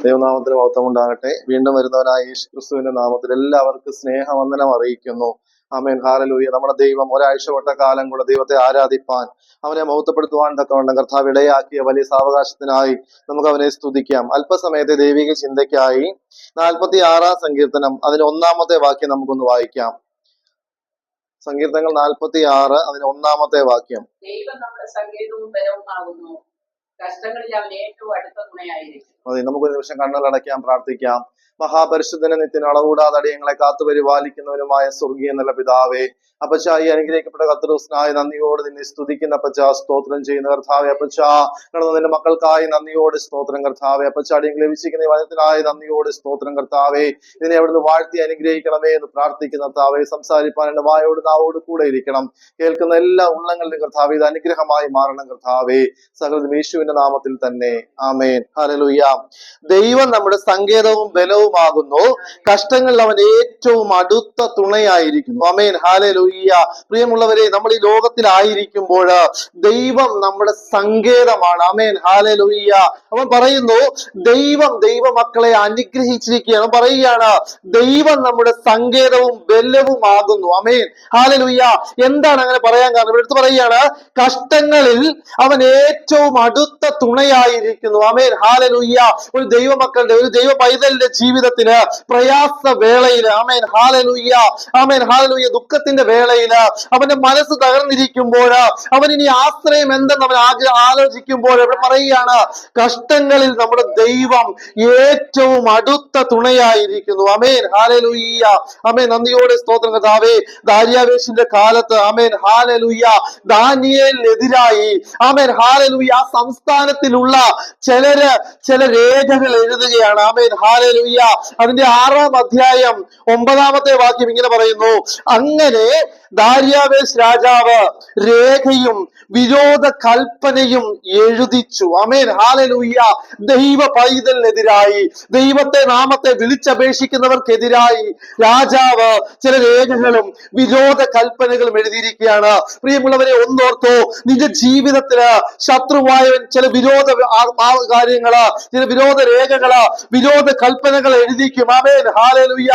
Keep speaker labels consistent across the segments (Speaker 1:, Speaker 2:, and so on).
Speaker 1: ദൈവനാമത്തിന് മഹത്വം ഉണ്ടാകട്ടെ. വീണ്ടും വരുന്നവനായ യേശു ക്രിസ്തുവിന്റെ നാമത്തിൽ എല്ലാവർക്കും സ്നേഹവന്ദനം അറിയിക്കുന്നു. ആമേൻ, ഹല്ലേലൂയ. നമ്മുടെ ദൈവം ഒരാഴ്ച വട്ട കാലം കൂടെ ദൈവത്തെ ആരാധിപ്പാൻ, അവനെ മഹത്വപ്പെടുത്തുവാൻ തക്കവണ്ണം കർത്താവ് ഇടയാക്കിയ വലിയ സാവകാശത്തിനായി നമുക്ക് അവനെ സ്തുതിക്കാം. അല്പസമയത്തെ ദൈവിക ചിന്തയ്ക്കായി 46 സങ്കീർത്തനം അതിന് 1-ാമത്തെ വാക്യം നമുക്കൊന്ന് വായിക്കാം. സങ്കീർത്തനങ്ങൾ 46 അതിന് 1-ാമത്തെ വാക്യം.
Speaker 2: ദൈവം നമ്മുടെ സങ്കേതവും ബലവുമാകുന്നു, കഷ്ടങ്ങളിൽ അവൻ ഏറ്റവും അടുത്ത തുണയായിരിക്കും.
Speaker 1: അതെ, നമുക്കൊരു നിമിഷം കണ്ണുകളടയ്ക്കാം, പ്രാർത്ഥിക്കാം. മഹാപരിശുദ്ധനെ നിത്യന് അളകൂടാതെ അടിയങ്ങളെ കാത്തു പരിപാലിക്കുന്നവനുമായ സ്വർഗീയ നല്ല പിതാവേ, അപ്പച്ച, ഈ അനുഗ്രഹിക്കപ്പെട്ട കർത്തൃസ്നായ നന്ദിയോട് നിന്നെ സ്തുതിക്കുന്ന അപ്പച്ച, സ്തോത്രം ചെയ്യുന്ന കർത്താവെ. അപ്പച്ച, നിന്റെ മക്കൾക്കായി നന്ദിയോട് സ്തോത്രം കർത്താവെ. അപ്പച്ച, അടിയങ്ങൾ ലഭിച്ചിരിക്കുന്ന വചനത്തിനായി നന്ദിയോട് സ്തോത്രം കർത്താവെ. ഇതിനെ അവിടുന്ന് വാഴ്ത്തി അനുഗ്രഹിക്കണമേ എന്ന് പ്രാർത്ഥിക്കുന്ന കർത്താവെ. സംസാരിപ്പാൻ എന്റെ വായോട് നാവോട് കൂടെ ഇരിക്കണം. കേൾക്കുന്ന എല്ലാ ഉള്ളങ്ങളിലും കർത്താവെ ഇത് അനുഗ്രഹമായി മാറണം കർത്താവെ. സകലതും യേശുവിന്റെ നാമത്തിൽ തന്നെ, ആമേൻ. ഹല്ലേലൂയ. ദൈവം നമ്മുടെ സങ്കേതവും ബലവുമാകുന്നു, കഷ്ടങ്ങളിൽ അവൻ ഏറ്റവും അടുത്ത തുണയായിരിക്കുന്നു. ആമേൻ, ഹല്ലേലൂയ. പ്രിയമുള്ളവരെ, നമ്മൾ ഈ ലോകത്തിലായിരിക്കുമ്പോൾ ദൈവം നമ്മുടെ സങ്കേതമാണ്. ആമേൻ, ഹല്ലേലൂയ. അവൻ പറയുന്നു ദൈവമക്കളെ അനുഗ്രഹിച്ചിരിക്കുകയാണ്. പറയുകയാണ് ദൈവം നമ്മുടെ സങ്കേതവും ബലവുമാകുന്നു. ആമേൻ, ഹല്ലേലൂയ. എന്താണ് അങ്ങനെ പറയാൻ കാരണം? ഇവിടെ അടുത്ത് പറയുകയാണ് കഷ്ടങ്ങളിൽ അവൻ ഏറ്റവും അടുത്ത തുണയായിരിക്കുന്നു. ആമേൻ, ഹല്ലേലൂയ. ഒരു ദൈവമക്കളുടെ, ഒരു ദൈവ പൈതലിന്റെ ജീവിതത്തിന് പ്രയാസ വേളയിൽ, ആമേൻ, ഹല്ലേലൂയ, ആമേൻ, ഹല്ലേലൂയ, ദുഃഖത്തിന്റെ വേളയിൽ അവന്റെ മനസ്സ് തകർന്നിരിക്കുമ്പോൾ, അവൻ ഇനി ആശ്രയം എന്തെന്ന് അവൻ ആലോചിക്കുമ്പോൾ ഇവിടെ പറയുകയാണ് കഷ്ടങ്ങളിൽ നമ്മുടെ ദൈവം ഏറ്റവും അടുത്ത തുണയായിരിക്കുന്നു. ആമേൻ, ഹല്ലേലൂയ, ആമേൻ. നന്ദിയോടെ സ്തോത്രം കർത്താവേ. ദാര്യാവേശിന്റെ കാലത്ത്, ആമേൻ, ഹല്ലേലൂയ, ദാനിയേലിനെതിരായി, ആമേൻ, ഹല്ലേലൂയ, ആ സംസ്ഥാനത്തിലുള്ള ചില രേഖകൾ എഴുതുകയാണ്. ആമേൻ, ഹല്ലേലൂയ. അതിന്റെ 6-ാം അധ്യായം 9-ാമത്തെ വാക്യം ഇങ്ങനെ പറയുന്നു: അങ്ങനെ ദാര്യാവേശ് രാജാവ് രേഖയും വിരോധ കൽപ്പനയും എഴുതിച്ചു. ആമേൻ, ഹല്ലേലൂയ. ദൈവ പൈതലിനെതിരായി, ദൈവത്തെ നാമത്തെ വിളിച്ചപേക്ഷിക്കുന്നവർക്കെതിരായി രാജാവ് ചില രേഖകളും വിരോധ കൽപ്പനകളും എഴുതിയിരിക്കുകയാണ്. പ്രിയമുള്ളവരെ, ഒന്നോർത്തോ, നിന്റെ ജീവിതത്തില് ശത്രുവായവൻ ചില വിരോധ കാര്യങ്ങള്, ചില വിരോധ രേഖകള്, വിരോധ കൽപ്പനകൾ എഴുതിക്കും. ആമേൻ, ഹല്ലേലൂയ.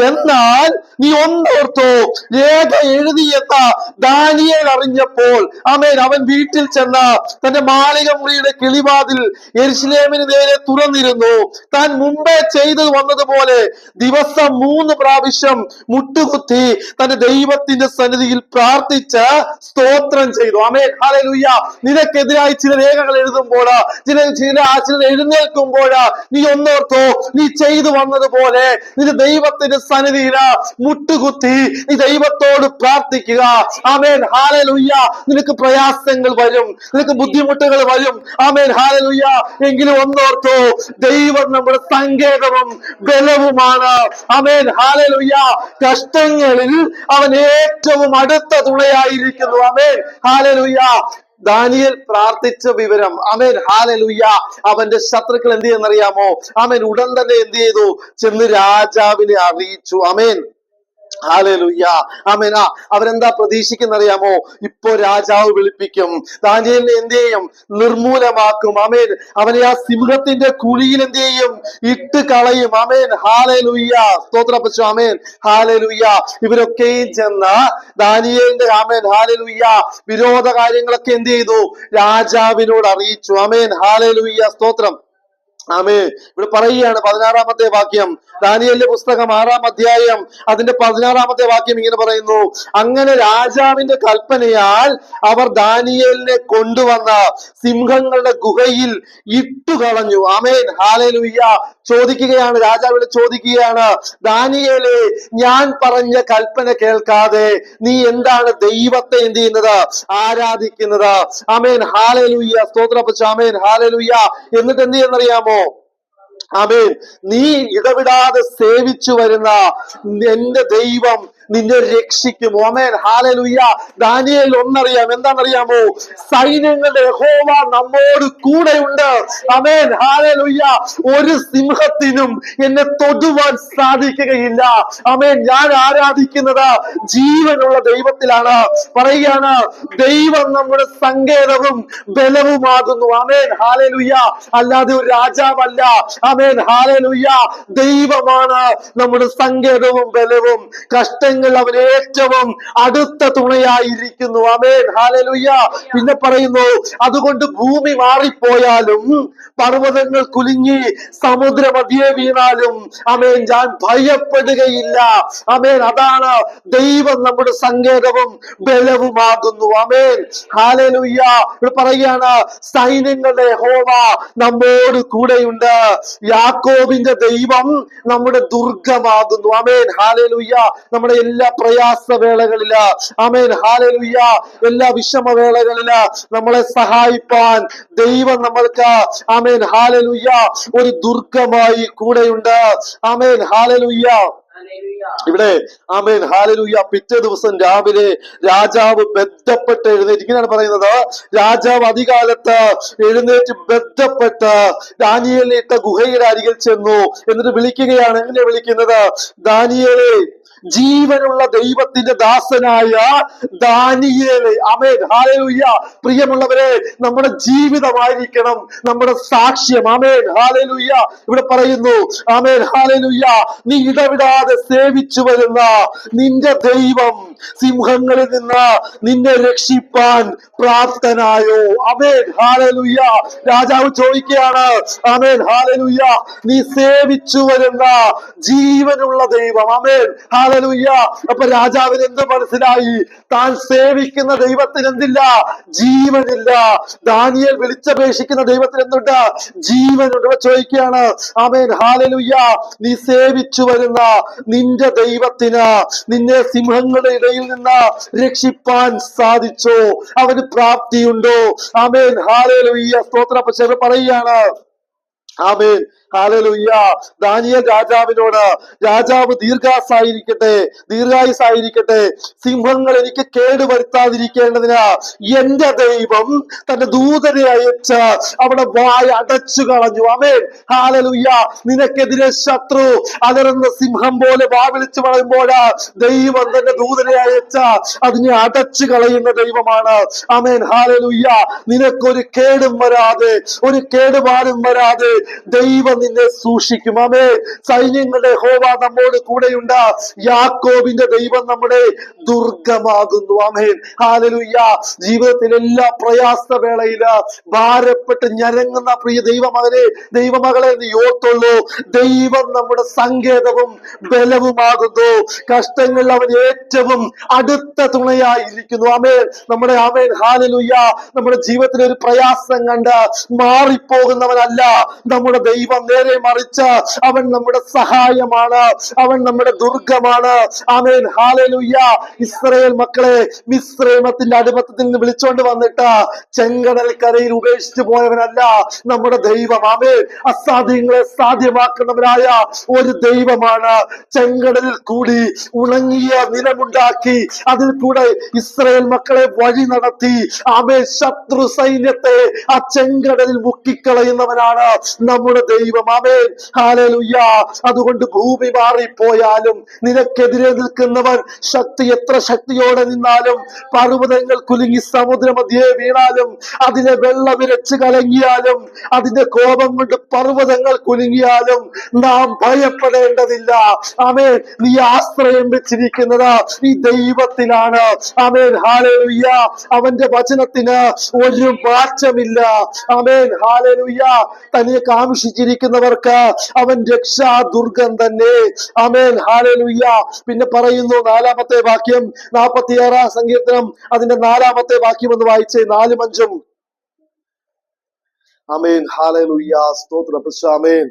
Speaker 1: എന്നാൽ നീ ഒന്നോർത്തോ, രേഖ എഴുതിയെന്ന് ദാനിയേൽ അറിഞ്ഞപ്പോൾ, ആമേൻ, അവൻ വീട്ടിൽ ചെന്ന് തന്റെ മാളിക മുറിയുടെ കിളിവാതിൽ യെരൂശലേമിന് നേരെ തുറന്നിരുന്നു. താൻ മുമ്പേ ചെയ്തു വന്നതുപോലെ ദിവസം 3 പ്രാവശ്യം മുട്ടുകുത്തി തന്റെ ദൈവത്തിന്റെ സന്നിധിയിൽ പ്രാർത്ഥിച്ച് സ്തോത്രം ചെയ്തു. ആമേൻ, ഹല്ലേലൂയ. നിനക്കെതിരായി ചില രേഖകൾ എഴുതുമ്പോൾ, ചില എഴുന്നേൽക്കുമ്പോൾ, നീ ഒന്നോർത്തോ, നീ ചെയ്തു വന്നതുപോലെ നിന്റെ ദൈവത്തിന്റെ സന്നിധിയിൽ മുട്ടുകുത്തി നീ ദൈവത്തോട് പ്രാർത്ഥിക്കുക. ആമേൻ, ഹല്ലേലൂയ. നിനക്ക് പ്രയാസങ്ങൾ വരും, നിനക്ക് ബുദ്ധിമുട്ടുകൾ വരും. ആമേൻ, ഹല്ലേലൂയ. എങ്കിലും ഒന്നോർത്തോ, ദൈവം നമ്മുടെ സങ്കേതവും ബലവുമാണ്. ആമേൻ, ഹല്ലേലൂയ. കഷ്ടങ്ങളിൽ അവൻ ഏറ്റവും അടുത്ത തുണയായിരിക്കുന്നു. ആമേൻ, ഹല്ലേലൂയ. ദാനിയേൽ പ്രാർത്ഥിച്ച വിവരം, ആമേൻ, ഹല്ലേലൂയ, അവന്റെ ശത്രുക്കൾ എന്ത് ചെയ്യുന്നറിയാമോ? ആമേൻ, ഉടൻ തന്നെ എന്ത് ചെയ്തു? ചെന്ന് രാജാവിനെ അറിയിച്ചു. ആമേൻ, ഹല്ലേലൂയ, ആമേൻ. അവരെന്താ പ്രതീക്ഷിക്കുന്നറിയാമോ? ഇപ്പോ രാജാവ് വിളിപ്പിക്കും, ദാനിയേലിനെ എന്ത് ചെയ്യും? നിർമൂലമാക്കും. ആമേൻ, അവനെ ആ സിംഹത്തിന്റെ കുഴിയിൽ എന്ത് ചെയ്യും? ഇട്ട് കളയും. ആമേൻ, ഹല്ലേലൂയ, സ്തോത്രപ്പച്ചു. ആമേൻ, ഹല്ലേലൂയ. ഇവരൊക്കെയും ചെന്ന് ദാനിയേലിന്റെ, ആമേൻ, ഹല്ലേലൂയ, വിരോധ കാര്യങ്ങളൊക്കെ എന്ത് ചെയ്തു? രാജാവിനോട് അറിയിച്ചു. ആമേൻ, ഹല്ലേലൂയ, സ്തോത്രം. ആമേൻ. ഇവിടെ പറയുകയാണ് 16-ാമത്തെ വാക്യം, ദാനിയേലിന്റെ പുസ്തകം 6-ാം അധ്യായം അതിന്റെ 16-ാമത്തെ വാക്യം ഇങ്ങനെ പറയുന്നു: അങ്ങനെ രാജാവിന്റെ കൽപ്പനയാൽ അവർ ദാനിയേലിനെ കൊണ്ടുവന്ന സിംഹങ്ങളുടെ ഗുഹയിൽ ഇട്ടുകളഞ്ഞു. ആമേൻ, ഹല്ലേലൂയ. ചോദിക്കുകയാണ്, രാജാവിനെ ചോദിക്കുകയാണ്, ദാനിയേലേ, ഞാൻ പറഞ്ഞ കൽപ്പന കേൾക്കാതെ നീ എന്താണ് ദൈവത്തെ എന്ത് ചെയ്യുന്നത്? ആരാധിക്കുന്നത്? ആമേൻ, ഹല്ലേലൂയ, സ്തോത്രപ്പച്ച. ആമേൻ, ഹല്ലേലൂയ. എന്നിട്ട് എന്ത് ചെയ്യുന്നറിയാമോ? ആമേൻ, നീ ഇടവിടാതെ സേവിച്ചു വരുന്ന എന്റെ ദൈവം നിന്നെ രക്ഷിക്കും. Amen hallelujah. ദാനിയേൽ ഒന്നറിയാം, എന്താണെന്നറിയാമോ? സൈന്യങ്ങളുടെ യഹോവ നമ്മോട് കൂടെയുണ്ട്. Amen hallelujah. ഒരു സിംഹത്തിനും എന്നെ തൊടുവാൻ സാധിക്കുകയില്ല. ആമേൻ. ഞാൻ ആരാധിക്കുന്നത് ജീവനുള്ള ദൈവത്തിലാണ്. പറയുകയാണ്, ദൈവം നമ്മുടെ സങ്കേതവും ബലവുമാകുന്നു. Amen hallelujah. അല്ലാതെ ഒരു രാജാവല്ല. Amen hallelujah. ദൈവമാണ് നമ്മുടെ സങ്കേതവും ബലവും. കഷ്ടങ്ങൾ അവൻ ഏറ്റവും അടുത്ത തുണയായിരിക്കുന്നു. Amen hallelujah. പിന്നെ പറയുന്നു, അതുകൊണ്ട് ഭൂമി മാറിപ്പോയാലും പർവ്വതങ്ങൾ കുലുങ്ങി സമുദ്രമധ്യേ വീണാലും ആമേൻ ഞാൻ ഭയപ്പെടുകയില്ല. ആമേൻ. അതാണ് ദൈവം നമ്മുടെ സങ്കേതവും ബലവുമാകുന്നു. Amen hallelujah. ഇവിടെ പറയുകയാണ്, സൈന്യങ്ങളുടെ യഹോവ നമ്മോട് കൂടെയുണ്ട്. യാക്കോബിന്റെ ദൈവം നമ്മുടെ ദുർഗമാകുന്നു. Amen hallelujah. നമ്മുടെ എല്ലാ പ്രയാസവേളകളില്, ആമേൻ ഹല്ലേലൂയ, എല്ലാ വിഷമവേളകളില് നമ്മളെ സഹായിപ്പാൻ ദൈവം നമ്മൾക്ക്, ആമേൻ ഹല്ലേലൂയ, ഒരു ദുർഗമായി കൂടെയുണ്ട്. Amen hallelujah. ഇവിടെ ആമേൻ ഹല്ലേലൂയ. പിറ്റേ ദിവസം രാവിലെ രാജാവ് ബന്ധപ്പെട്ട് എഴുന്നേറ്റ്, ഇങ്ങനെയാണ് പറയുന്നത്, രാജാവ് അതികാലത്ത് എഴുന്നേറ്റ് ബന്ധപ്പെട്ട് ദാനിയേലിനെ ഇട്ട ഗുഹയുടെ അരികിൽ ചെന്നു. എന്നിട്ട് വിളിക്കുകയാണ്. എങ്ങനെ വിളിക്കുന്നത്? ദാനിയേലേ, ജീവനുള്ള ദൈവത്തിന്റെ ദാസനായ ദാനിയേലേ. Amen hallelujah. പ്രിയമുള്ളവരെ, നമ്മുടെ ജീവിതമായിരിക്കണം നമ്മുടെ സാക്ഷ്യം. Amen hallelujah. ഇവിടെ പറയുന്നു, ആമേൻ ഹല്ലേലൂയ, നീ ഇടവിടാതെ സേവിച്ചു വരുന്ന നിന്റെ ദൈവം സിംഹങ്ങളിൽ നിന്ന് നിന്നെ രക്ഷിപ്പാൻ പ്രാപ്തനായോ? Amen hallelujah. രാജാവ് ചോദിക്കുകയാണ്, ആമേൻ ഹല്ലേലൂയ, നീ സേവിച്ചു വരുന്ന ജീവനുള്ള ദൈവം. Amen hallelujah. അപ്പൊ രാജാവിന് എന്ത് മനസ്സിലായി? താൻ സേവിക്കുന്ന ദൈവത്തിന് എന്തില്ല? ജീവനില്ല. ദാനിയേൽ വിളിച്ചപേക്ഷിക്കുന്ന ദൈവത്തിന് എന്തുണ്ട്? ജീവനുണ്ട്. ഇവിടെ ചോദിക്കുകയാണ്, ആമേൻ ഹല്ലേലൂയ, നീ സേവിച്ചു വരുന്ന നിന്റെ ദൈവത്തിന് നിന്നെ സിംഹങ്ങളുടെ ഇടയിൽ നിന്ന് രക്ഷിപ്പാൻ സാധിച്ചോ? അവന് പ്രാപ്തിയുണ്ടോ? Amen hallelujah. സ്തോത്രം. പക്ഷേ പറയുകയാണ്, ആമേൻ ഹല്ലേലൂയ, ദാനിയേൽ രാജാവിനോട്, രാജാവ് ദീർഘായുസായിരിക്കട്ടെ, സിംഹങ്ങൾ എനിക്ക് കേടുവരുത്താതിരിക്കേണ്ടതിന് എന്റെ ദൈവം തന്റെ ദൂതനെ അയച്ച് അവിടെ വായ അടച്ചു കളഞ്ഞു. ആമേൻ ഹല്ലേലൂയ. നിനക്കെതിരെ ശത്രു അലറുന്ന സിംഹം പോലെ വാ വിളിച്ചു പറയുമ്പോൾ ദൈവം തന്റെ ദൂതനെ അയച്ച് അതിനെ അടച്ചു കളയുന്ന ദൈവമാണ്. Amen hallelujah. നിനക്കൊരു കേടും വരാതെ, ഒരു കേടുപാടും വരാതെ ദൈവം നിന്നെ സൂക്ഷിക്കും. ആമേൻ. സൈന്യങ്ങളുടെ യഹോവ നമ്മോട് കൂടെയുണ്ട്. യാക്കോബിന്റെ ദൈവം നമ്മുടെ ദുർഗമാകുന്നു. Amen hallelujah. ജീവിതത്തിലെ എല്ലാ പ്രയാസവേളയില് ഭാരപ്പെട്ട് ഞരങ്ങുന്ന പ്രിയ ദൈവമകനെ, ദൈവമകളെ, നീ ഓർത്തുള്ളൂ, ദൈവം നമ്മുടെ സങ്കേതവും ബലവുമാകുന്നു. കഷ്ടങ്ങളിൽ അവൻ ഏറ്റവും അടുത്ത തുണയായിരിക്കുന്നു. ആമേൻ. ആമേൻ ഹല്ലേലൂയ, നമ്മുടെ ജീവിതത്തിൽ ഒരു പ്രയാസം കണ്ട് മാറിപ്പോകുന്നവനല്ല നമ്മുടെ ദൈവം. നേരെ മറിച്ച് അവൻ നമ്മുടെ സഹായമാണ്, അവൻ നമ്മുടെ ദുർഗമാണ്. Amen hallelujah. ഇസ്രായേൽ മക്കളെ മിസ്രൈമത്തിന്റെ അടിമത്തത്തിൽ നിന്ന് വിളിച്ചോണ്ട് വന്നിട്ട് ചെങ്കടൽ കരയിൽ ഉപേക്ഷിച്ചു പോയവനല്ല നമ്മുടെ ദൈവം. ആമേൻ. അസാധ്യങ്ങളെ സാധ്യമാക്കുന്നവനായ ഒരു ദൈവമാണ്. ചെങ്കടലിൽ കൂടി ഉണങ്ങിയ നിലമുണ്ടാക്കി അതിൽ കൂടെ ഇസ്രായേൽ മക്കളെ വഴി നടത്തി, ആമേൻ, ശത്രു സൈന്യത്തെ ആ ചെങ്കടലിൽ മുക്കിക്കളയുന്നവനാണ് നമ്മുടെ ദൈവം. Amen hallelujah. അതുകൊണ്ട് ഭൂമി മാറിപ്പോയാലും, നിനക്കെതിരെ നിൽക്കുന്നവൻ എത്ര ശക്തിയോടെ നിന്നാലും, പർവ്വതങ്ങൾ കുലുങ്ങി സമുദ്രമധ്യേ വീണാലും, അതിനെ വെള്ളം ഇരച്ച് കലങ്ങിയാലും, അതിന്റെ കോപം കൊണ്ട് പർവ്വതങ്ങൾ കുലുങ്ങിയാലും നാം ഭയപ്പെടേണ്ടതില്ല. ആമേൻ. നീ ആശ്രയം വെച്ചിരിക്കുന്നത് ഈ ദൈവത്തിലാണ്. Amen hallelujah. അവന്റെ വചനത്തിന് ഒരു മാറ്റമില്ല. Amen hallelujah. തന്നെ കാംക്ഷിച്ചിരിക്കുന്നവർക്ക് അവൻ രക്ഷാദുർഗം തന്നെ. Amen hallelujah. പിന്നെ പറയുന്നു, നാലാമത്തെ വാക്യം, 46 സങ്കീർത്തനം അതിന്റെ 4-ാമത്തെ വാക്യം ഒന്ന് വായിച്ചേ, 4-5. Amen hallelujah. സ്തോത്രം. ആമേൻ.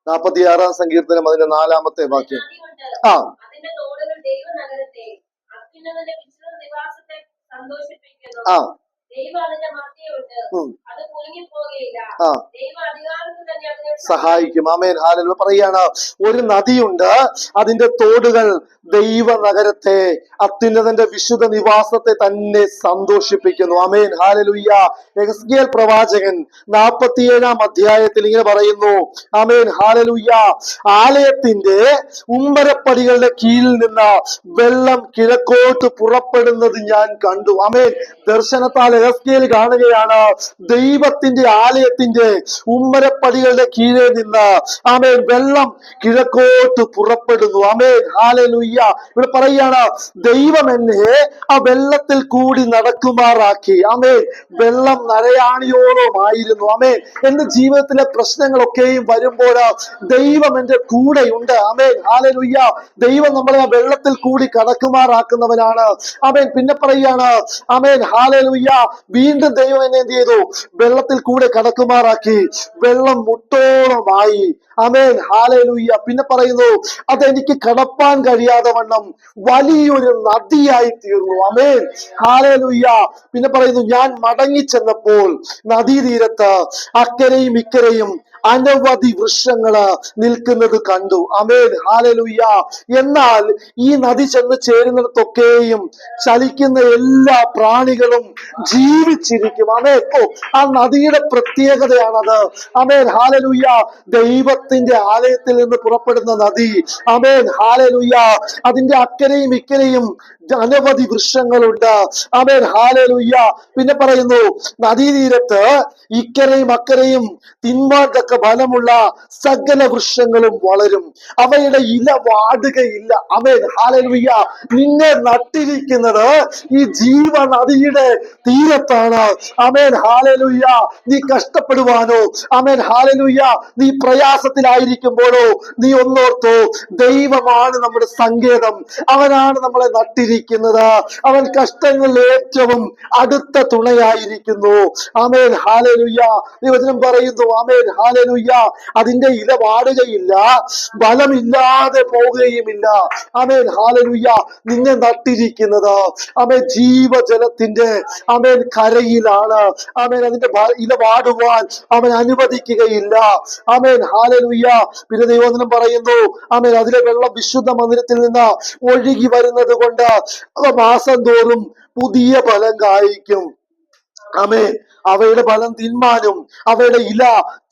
Speaker 1: 46 സങ്കീർത്തനം അതിന്റെ 4-ാമത്തെ വാക്യം. ആ ആ
Speaker 2: ദൈവം അതിന്റെ മധ്യയുണ്ട്, അത് കുലുങ്ങിപ്പോകുകയില്ല.
Speaker 3: പോവുകയില്ല.
Speaker 1: ആ
Speaker 3: ദൈവ അധികാരത്തിൽ തന്നെ അതിനെ
Speaker 1: സഹായിക്കും. ആമേൻ. ഹല്ലേലൂയ. പറയാണ്, ഒരു നദിയുണ്ട്, അതിന്റെ തോടുകൾ ദൈവ നഗരത്തെ, അത്യുന്നതന്റെ വിശുദ്ധ നിവാസത്തെ തന്നെ സന്തോഷിപ്പിക്കുന്നു. ആമേൻ. ഹല്ലേലൂയ. യെഹെസ്കേൽ പ്രവാചകൻ 47-ാം അധ്യായത്തിൽ ഇങ്ങനെ പറയുന്നു. ആമേൻ. ഹല്ലേലൂയ. ആലയത്തിന്റെ ഉമ്മരപ്പടികളുടെ കീഴിൽ നിന്ന് വെള്ളം കിഴക്കോട്ട് പുറപ്പെടുന്നത് ഞാൻ കണ്ടു. ആമേൻ. ദർശനത്താൽ യെഹെസ്കേൽ കാണുകയാണ്, ദൈവത്തിന്റെ ആലയത്തിന്റെ ഉമ്മരപ്പടികളുടെ കീഴിൽ നിന്ന് ആമേൻ വെള്ളം കിഴക്കോട്ട് പുറപ്പെടുന്നു. ആമേൻ. ഹല്ലേലൂയ. ഇവിടെ പറയാണ്, ദൈവം എന്നെ ആ വെള്ളത്തിൽ കൂടി നടക്കുമാറാക്കി. ആമേൻ. വെള്ളം നരയാണിയോളമായിരുന്നു. ആമേൻ. എന്റെ ജീവിതത്തിലെ പ്രശ്നങ്ങളൊക്കെയും വരുമ്പോൾ ദൈവം എന്റെ കൂടെയുണ്ട്. ആമേൻ. ഹല്ലേലൂയ. ദൈവം നമ്മളെ ആ വെള്ളത്തിൽ കൂടി കടക്കുമാറാക്കുന്നവനാണ്. ആമേൻ. പിന്നെ പറയാണ്, ആമേൻ. ഹല്ലേലൂയ. വീണ്ടും ദൈവം എന്നെ എന്ത് ചെയ്തു? വെള്ളത്തിൽ കൂടെ കടക്കുമാറാക്കി. വെള്ളം മുട്ടോളമായി. ആമേൻ. ഹല്ലേലൂയ. പിന്നെ പറയുന്നു, അതെനിക്ക് കടപ്പാൻ കഴിയാതെ വണ്ണം വലിയൊരു നദിയായി തീർന്നു. ആമേൻ. ഹല്ലേലൂയ. പിന്നെ പറയുന്നു, ഞാൻ മടങ്ങി ചെന്നപ്പോൾ നദീതീരത്ത് അക്കരയും ഇക്കരയും അനവധി വൃക്ഷങ്ങള് നിൽക്കുന്നത് കണ്ടു. ആമേൻ. ഹല്ലേലൂയ. എന്നാൽ ഈ നദി ചെന്ന് ചേരുന്നിടത്തൊക്കെയും ചലിക്കുന്ന എല്ലാ പ്രാണികളും ജീവിച്ചിരിക്കും. ആമേൻ. ആ നദിയുടെ പ്രത്യേകതയാണത്. ആമേൻ. ഹല്ലേലൂയ. ദൈവത്തിന്റെ ആലയത്തിൽ നിന്ന് പുറപ്പെടുന്ന നദി. ആമേൻ. ഹല്ലേലൂയ. അതിന്റെ അക്കരയും ഇക്കരയും അനവധി വൃക്ഷങ്ങളുണ്ട്. ആമേൻ. ഹല്ലേലൂയ. പിന്നെ പറയുന്നു, നദീതീരത്ത് ഇക്കരയും അക്കരയും തിന്മാൻ തക്ക ഫലമുള്ള സകല വൃക്ഷങ്ങളും വളരും, അവയുടെ ഇല വാടുകയില്ല. ആമേൻ. ഹല്ലേലൂയ. നിന്നെ നട്ടിരിക്കുന്നത് ഈ ജീവ നദിയുടെ തീരത്താണ്. ആമേൻ. ഹല്ലേലൂയ. നീ കഷ്ടപ്പെടുവാനോ, ആമേൻ. ഹല്ലേലൂയ, നീ പ്രയാസത്തിലായിരിക്കുമ്പോഴോ നീ ഒന്നോർത്തോ, ദൈവമാണ് നമ്മുടെ സങ്കേതം. അവനാണ് നമ്മളെ നട്ടിരിക്കുന്നത്. അവൻ കഷ്ടങ്ങളിൽ ഏറ്റവും അടുത്ത തുണയായിരിക്കുന്നു. ആമേൻ. ഹല്ലേലൂയ. ദൈവവചനം പറയുന്നു, ആമേൻ. ഹല്ലേലൂയ, അതിന്റെ ഇല വാടുകയില്ല, ഫലമില്ലാതെ പോവുകയുമില്ല. ആമേൻ. ഹല്ലേലൂയ. നിന്നെ നട്ടിരിക്കുന്നത് ആമേൻ ജീവജലത്തിന്റെ ആമേൻ കരയിലാണ്. ആമേൻ. അതിന്റെ ഇല വാടുവാൻ അവൻ അനുവദിക്കുകയില്ല. ആമേൻ. ഹല്ലേലൂയ. പിന്നെ ദൈവവചനം പറയുന്നു, ആമേൻ, അതിലെ വെള്ളം വിശുദ്ധ മന്ദിരത്തിൽ നിന്ന് ഒഴുകി വരുന്നത് കൊണ്ട് അവ മാസം തോറും പുതിയ ഫലം കായ്ക്കും. ആമേൻ. അവയുടെ ഫലം തിന്മാനും അവയുടെ ഇല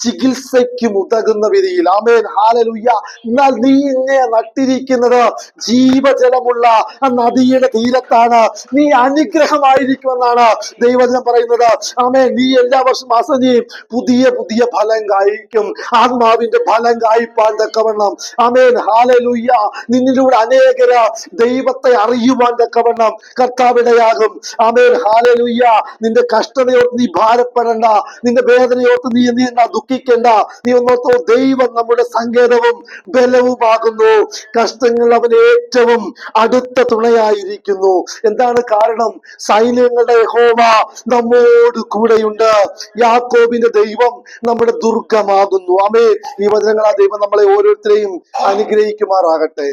Speaker 1: ചികിത്സയ്ക്കും ഉതകുന്ന വിധിയിൽ. ആമേൻ. ഹല്ലേലൂയ. എന്നാൽ നീ എന്നെ നട്ടിരിക്കുന്നത് ജീവജലമുള്ള ആ നദിയുടെ തീരത്താണ്. നീ അനുഗ്രഹമായിരിക്കുമെന്നാണ് ദൈവവചനം പറയുന്നത്. ആമേൻ. നീ എല്ലാ മാസം നീ പുതിയ പുതിയ ഫലം കായ്ക്കും. ആത്മാവിന്റെ ഫലം കായ്പാൻ തക്കവണ്ണം. ആമേൻ. ഹല്ലേലൂയ. നിന്നിലൂടെ അനേകര് ദൈവത്തെ അറിയുവാൻ തക്കവണ്ണം കർത്താവിടയാകും. ആമേൻ. ഹല്ലേലൂയ. നിന്റെ കഷ്ടതയോർത്ത് നീ ഭാരപ്പെടണ്ട, നിന്റെ വേദനയോർത്ത് നീ ദുഃഖിക്കണ്ട. നീ ഒന്നോർത്തോ, ദൈവം നമ്മുടെ സങ്കേതവും ബലവുമാകുന്നു. കഷ്ടങ്ങൾ അവന് ഏറ്റവും അടുത്ത തുണയായിരിക്കുന്നു. എന്താണ് കാരണം? സൈന്യങ്ങളുടെ യഹോവ നമ്മോട് കൂടെയുണ്ട്. യാക്കോബിന്റെ ദൈവം നമ്മുടെ ദുർഗമാകുന്നു. ആമേൻ. ഈ വചനങ്ങൾ ആ ദൈവം നമ്മളെ ഓരോരുത്തരെയും അനുഗ്രഹിക്കുമാറാകട്ടെ.